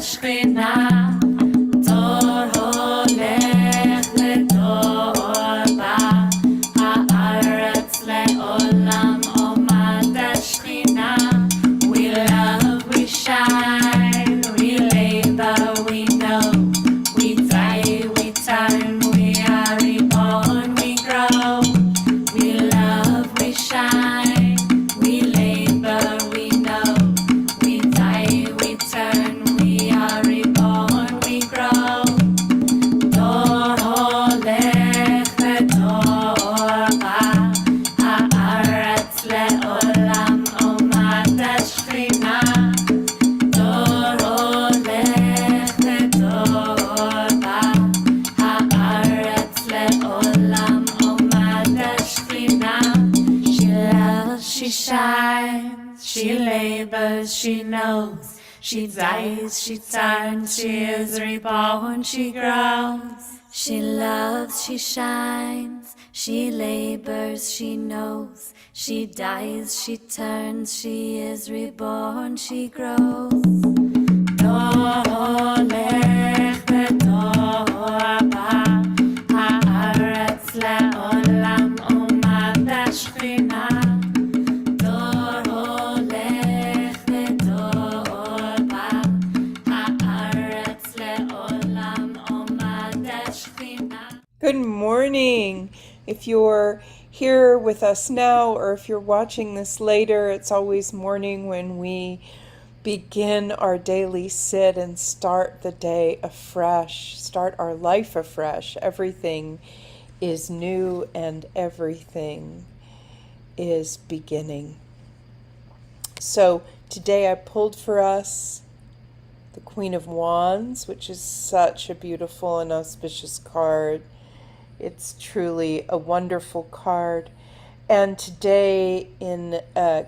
השכינה, דור הולך לדור בא, הארץ לעולם עומד השכינה. We love, we shine, we labor, we know, we die, we turn, we are reborn, we grow. We love, we shine, we labor, we know, we die, we turn, we are reborn, we grow. דור הולך ודור בא, הארץ לעולם עומד השכינה. דור הולך ודור בא, הארץ לעולם עומד השכינה. She loves, she shines, she labors, she knows, she dies, she turns, she is reborn, she grows. She loves, she shines, she labors, she knows, she dies, she turns, she is reborn, she grows. דור הולך ודור בא, הארץ לעולם עומד השכינה. דור הולך ודור בא, הארץ לעולם עומד השכינה. Good morning. If you're here with us now or if you're watching this later, it's always morning when we begin our daily sit and start the day afresh, start our life afresh. Everything is new and everything is beginning. So today I pulled for us the Queen of Wands, which is such a beautiful and auspicious card. It's truly a wonderful card. And today, in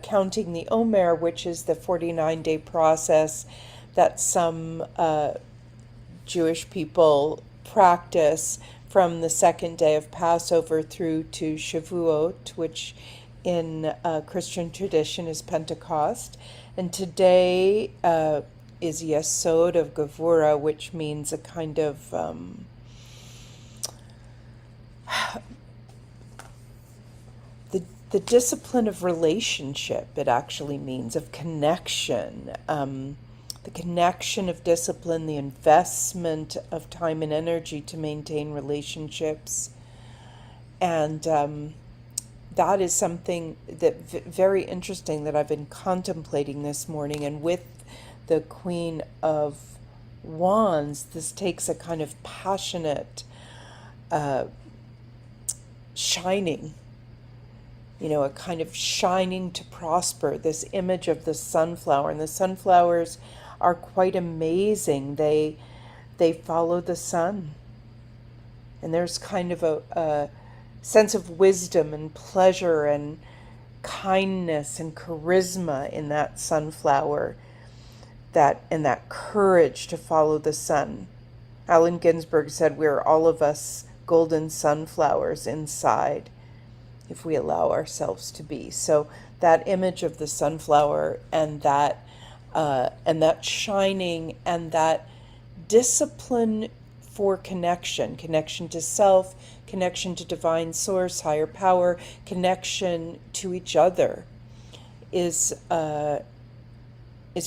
counting the Omer, which is the 49-day process that some Jewish people practice from the second day of Passover through to Shavuot, which in Christian tradition is Pentecost. And today is Yesod of Gevura, which means a kind of the discipline of relationship. It actually means of connection, the connection of discipline, the investment of time and energy to maintain relationships. And that is something that very interesting that I've been contemplating this morning. And with the Queen of Wands, this takes a kind of passionate shining, a kind of shining to prosper, this image of the sunflower. And the sunflowers are quite amazing. They follow the sun. And there's kind of a sense of wisdom and pleasure and kindness and charisma in that sunflower, and that courage to follow the sun. Allen Ginsberg said we're all of us golden sunflowers inside, if we allow ourselves to be. So that image of the sunflower and that shining and that discipline for connection to self, connection to divine source, higher power, connection to each other is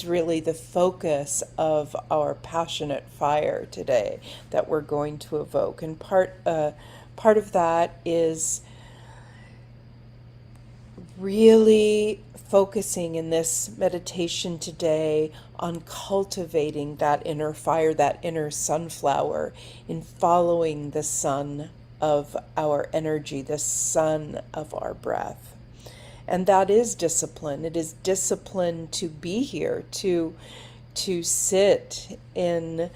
really the focus of our passionate fire today that we're going to evoke. And part of that is really focusing in this meditation today on cultivating that inner fire, that inner sunflower, in following the sun of our energy, the sun of our breath. And that is discipline. It is discipline to be here, to sit in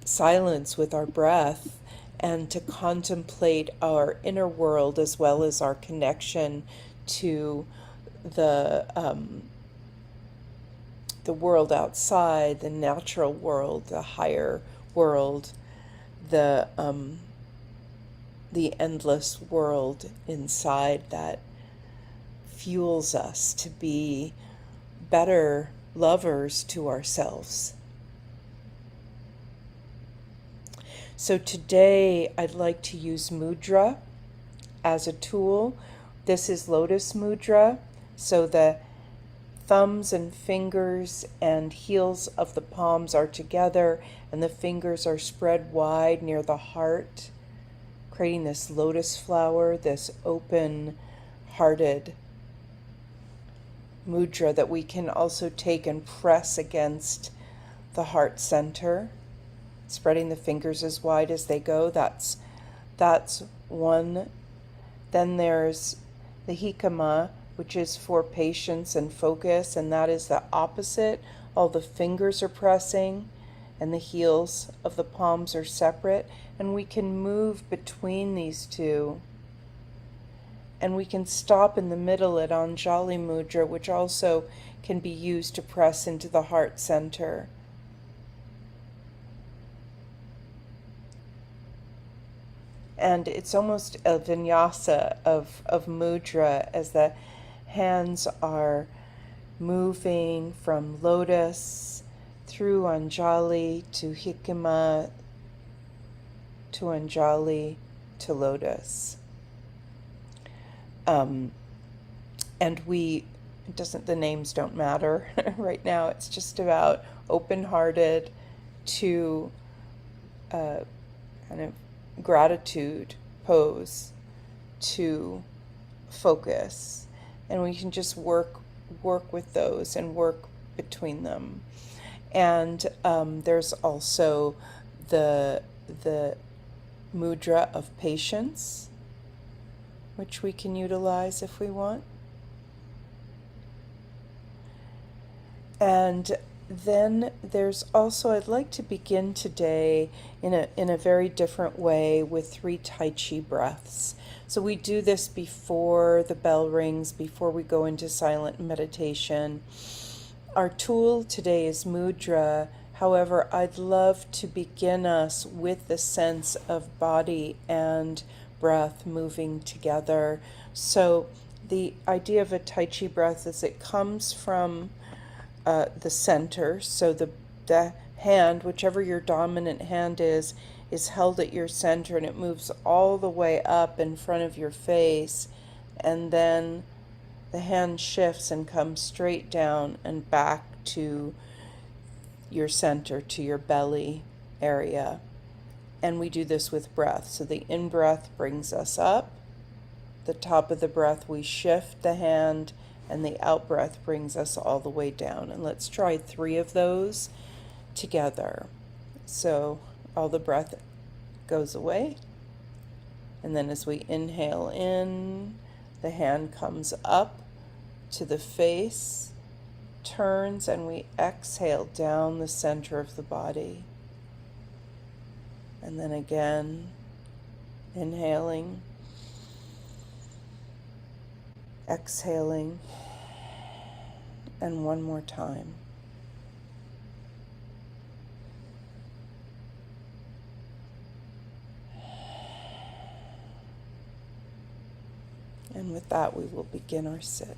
silence with our breath and to contemplate our inner world as well as our connection to the world outside, the natural world, the higher world, the endless world inside that fuels us to be better lovers to ourselves. So today I'd like to use mudra as a tool. This is lotus mudra, so the thumbs and fingers and heels of the palms are together and the fingers are spread wide near the heart, creating this lotus flower, this open-hearted mudra that we can also take and press against the heart center, spreading the fingers as wide as they go. That's one. Then there's the H.E.A.T, which is for patience and focus, and that is the opposite. All the fingers are pressing and the heels of the palms are separate, and we can move between these two. And we can stop in the middle at Anjali Mudra, which also can be used to press into the heart center. And it's almost a vinyasa of mudra as the hands are moving from lotus through Anjali to H.E.A.T to Anjali to lotus. And the names don't matter right now. It's just about open-hearted to kind of gratitude pose to focus. And we can just work with those and work between them. And there's also the mudra of patience, which we can utilize if we want. And then there's also, I'd like to begin today in a very different way with 3 Tai Chi breaths. So we do this before the bell rings, before we go into silent meditation. Our tool today is mudra. However, I'd love to begin us with the sense of body and breath moving together. So the idea of a Tai Chi breath is it comes from the center. So the hand, whichever your dominant hand is held at your center, and it moves all the way up in front of your face, and then the hand shifts and comes straight down and back to your center, to your belly area. And we do this with breath. So the in-breath brings us up. The top of the breath, we shift the hand, and the out-breath brings us all the way down. And let's try 3 of those together. So all the breath goes away. And then as we inhale in, the hand comes up to the face, turns, and we exhale down the center of the body. And then again, inhaling, exhaling, and one more time. And with that, we will begin our sit.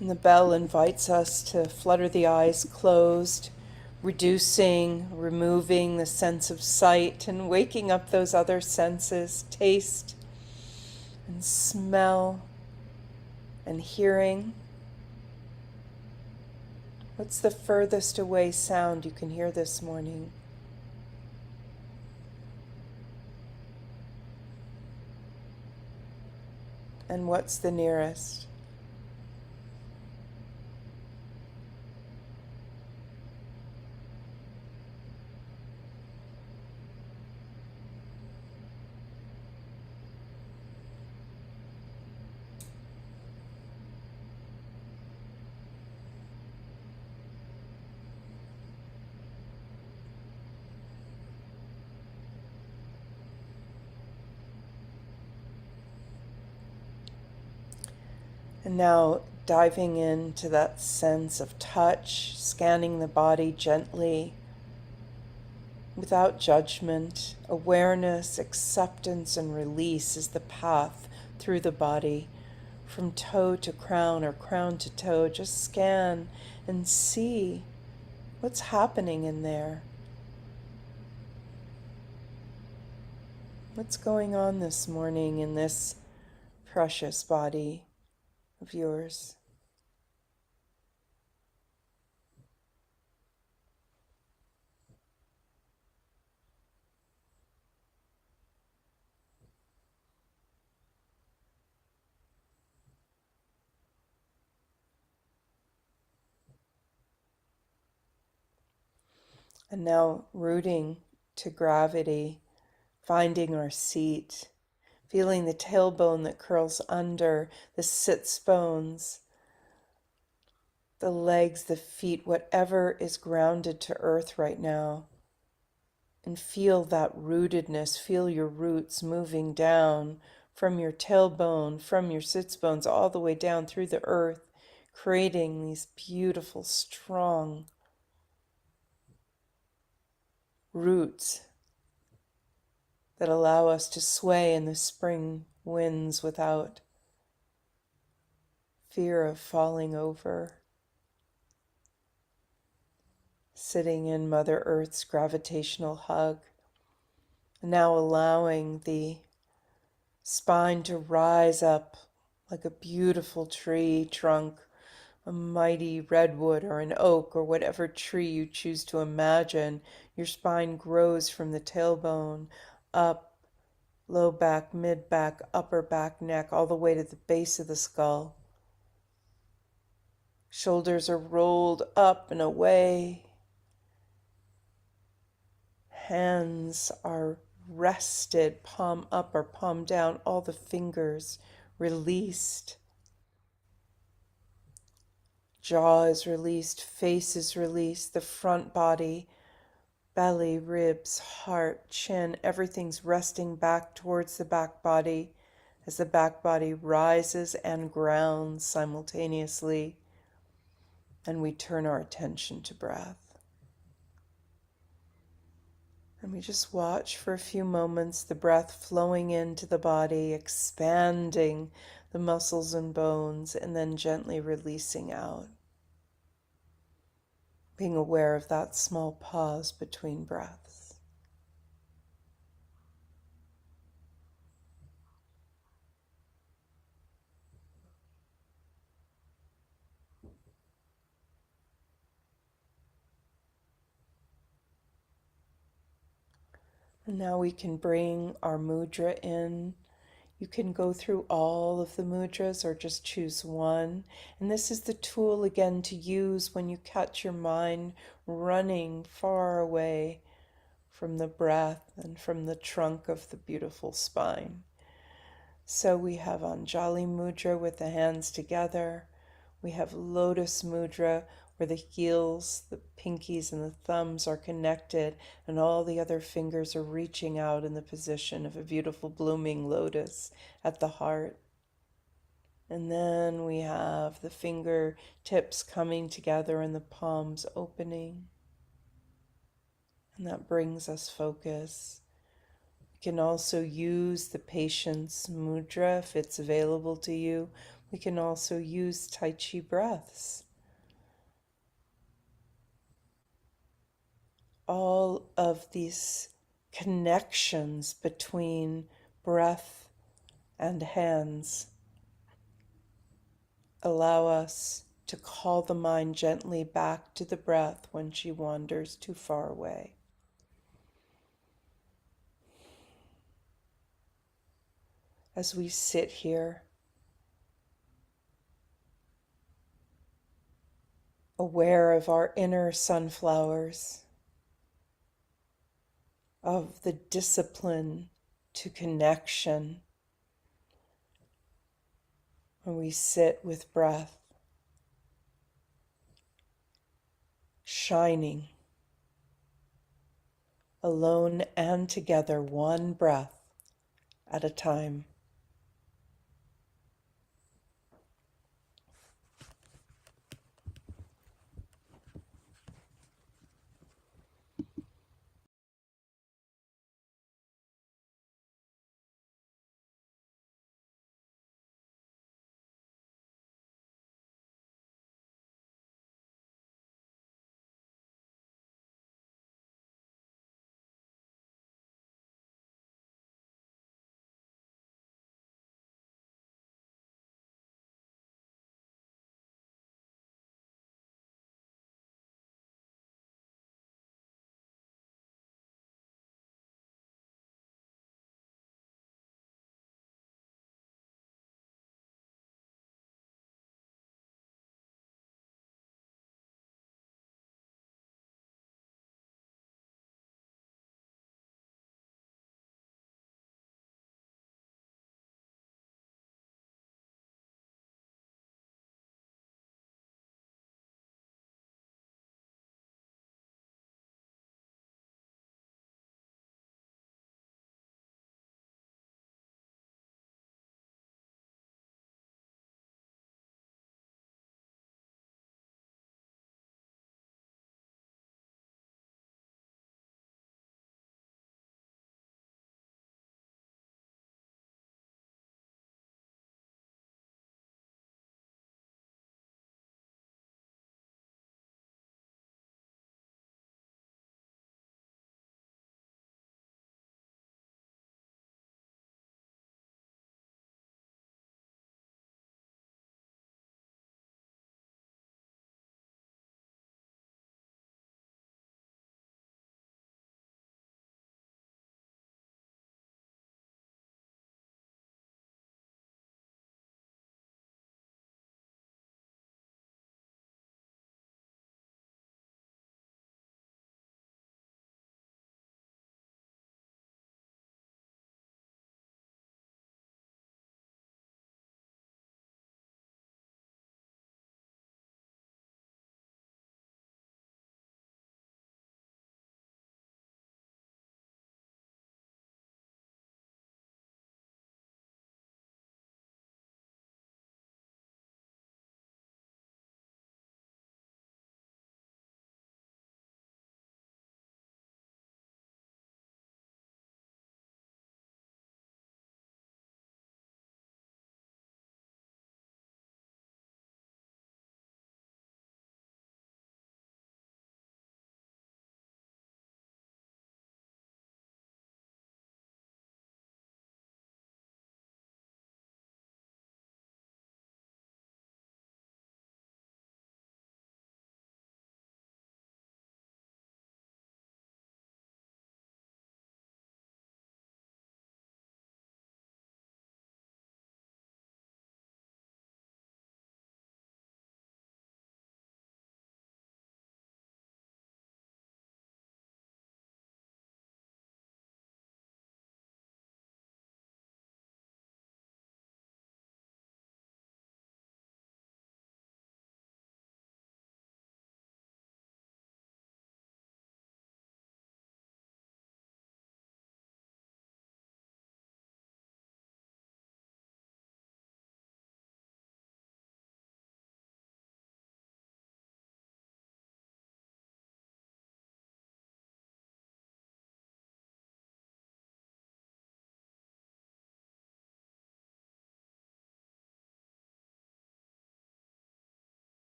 And the bell invites us to flutter the eyes closed, removing the sense of sight and waking up those other senses, taste and smell and hearing. What's the furthest away sound you can hear this morning? And what's the nearest? And now diving into that sense of touch, scanning the body gently, without judgment. Awareness, acceptance, and release is the path through the body, from toe to crown or crown to toe. Just scan and see what's happening in there. What's going on this morning in this precious body of yours? And now rooting to gravity, finding our seat, feeling the tailbone that curls under, the sits bones, the legs, the feet, whatever is grounded to earth right now. And feel that rootedness, feel your roots moving down from your tailbone, from your sits bones, all the way down through the earth, creating these beautiful, strong roots that allow us to sway in the spring winds without fear of falling over. Sitting in Mother Earth's gravitational hug, now allowing the spine to rise up like a beautiful tree trunk, a mighty redwood or an oak or whatever tree you choose to imagine. Your spine grows from the tailbone up, low back, mid back, upper back, neck, all the way to the base of the skull. Shoulders are rolled up and away. Hands are rested, palm up or palm down, all the fingers released. Jaw is released, face is released, the front body, belly, ribs, heart, chin, everything's resting back towards the back body as the back body rises and grounds simultaneously, and we turn our attention to breath. And we just watch for a few moments, the breath flowing into the body, expanding the muscles and bones, and then gently releasing out. Being aware of that small pause between breaths. And now we can bring our mudra in. You can go through all of the mudras or just choose one. And this is the tool again to use when you catch your mind running far away from the breath and from the trunk of the beautiful spine. So we have Anjali Mudra with the hands together. We have Lotus Mudra where the heels, the pinkies, and the thumbs are connected and all the other fingers are reaching out in the position of a beautiful blooming lotus at the heart. And then we have the fingertips coming together and the palms opening. And that brings us focus. We can also use the patience mudra if it's available to you. We can also use Tai Chi breaths. All of these connections between breath and hands allow us to call the mind gently back to the breath when she wanders too far away. As we sit here, aware of our inner sunflowers, of the discipline to connection, when we sit with breath, shining, alone and together, one breath at a time.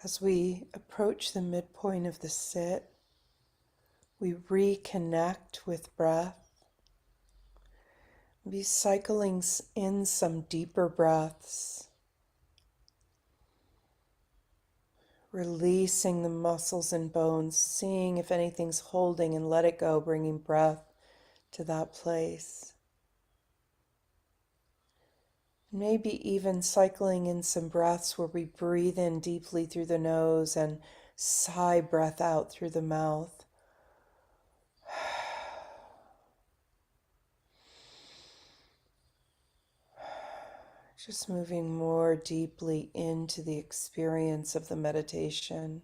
As we approach the midpoint of the sit, we reconnect with breath. Be cycling in some deeper breaths, releasing the muscles and bones, seeing if anything's holding and let it go, bringing breath to that place. Maybe even cycling in some breaths where we breathe in deeply through the nose and sigh breath out through the mouth. Just moving more deeply into the experience of the meditation.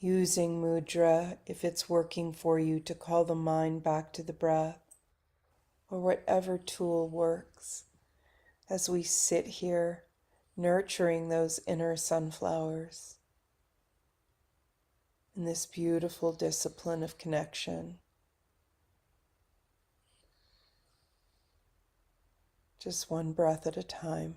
Using mudra, if it's working for you, to call the mind back to the breath, or whatever tool works as we sit here nurturing those inner sunflowers in this beautiful discipline of connection. Just one breath at a time.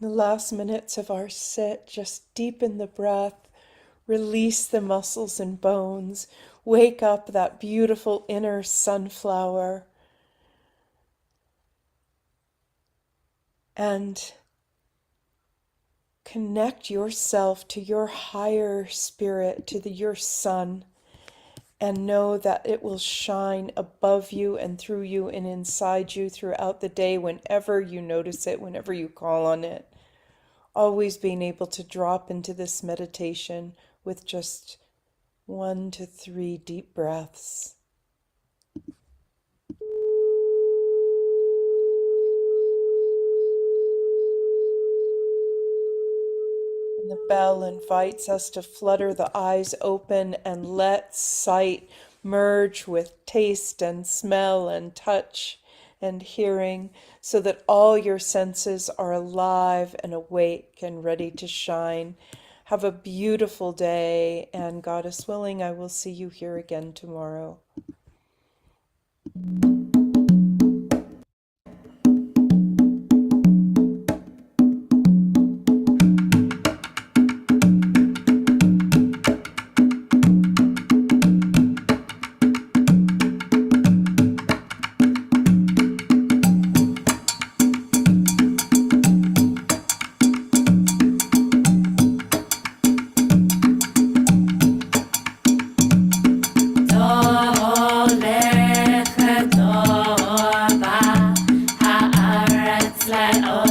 The last minutes of our sit, just deepen the breath, release the muscles and bones, wake up that beautiful inner sunflower, and connect yourself to your higher spirit, your sun, and know that it will shine above you and through you and inside you throughout the day whenever you notice it, whenever you call on it. Always being able to drop into this meditation with just 1 to 3 deep breaths. And the bell invites us to flutter the eyes open and let sight merge with taste and smell and touch and hearing so that all your senses are alive and awake and ready to shine. Have a beautiful day, and Goddess willing, I will see you here again tomorrow. הולכת טובה, הארץ לאור